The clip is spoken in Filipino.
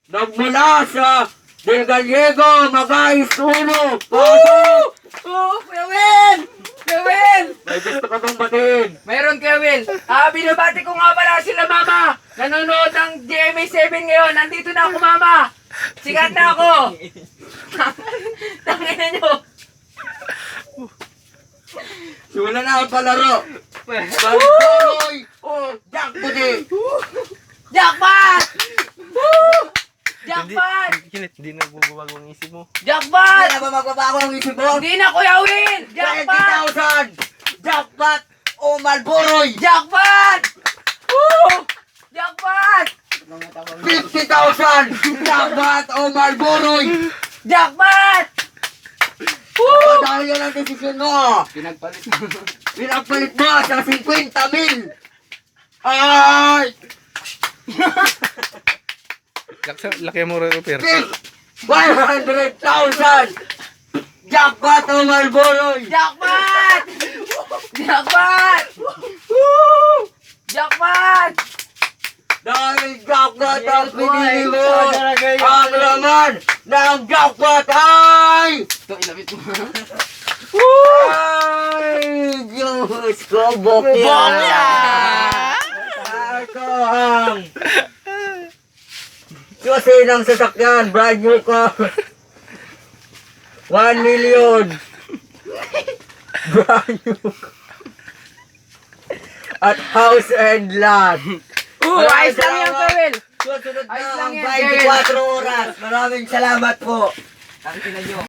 nagmula sa Del Gallego, Magais, Uno. Pasok! Kuya Will! Kuya Will! May gusto ka bang batiin? Meron Kuya Will. Binabati ko nga pala sila mama. Nanonood ng GMA7 ngayon. Nandito na ako mama. Sikat na ako. Tangina nyo. Wala na ang palaro. Malboroy o jackpot eh. Jackpot! Jackpot! Hindi na bubuwag ang isip mo. Jackpot! Hindi na ba magbabago ang isip mo? Hindi na Kuya Will! Jackpot! 20,000! Jackpot o Malboroy! Jackpot! Woo! Jackpot! 50,000! Jackpot o Malboroy! Jackpot! O dahil yan ang desisyon mo! Pinagpalit Pinagpalit mo sa 50,000! Ay! Laki mo rin,Per. 100,000! Jackpot o Malboroy! Jackpot! Jackpot! Woo! Jackpot! Dahil jackpot ang pinili mo! Ang laman ng jackpot ay... Ito, ilapit mo. Ay! Diyos ko, bokya! Bokya! Ako ang... Kasi ng sasakyan, brand new car. 1 million. Brand new. At house and land. Ayos lang yan, Kuya Will. Susunod na Ayos lang ang yan, 24 oras. Maraming salamat po. Ang tina nyo.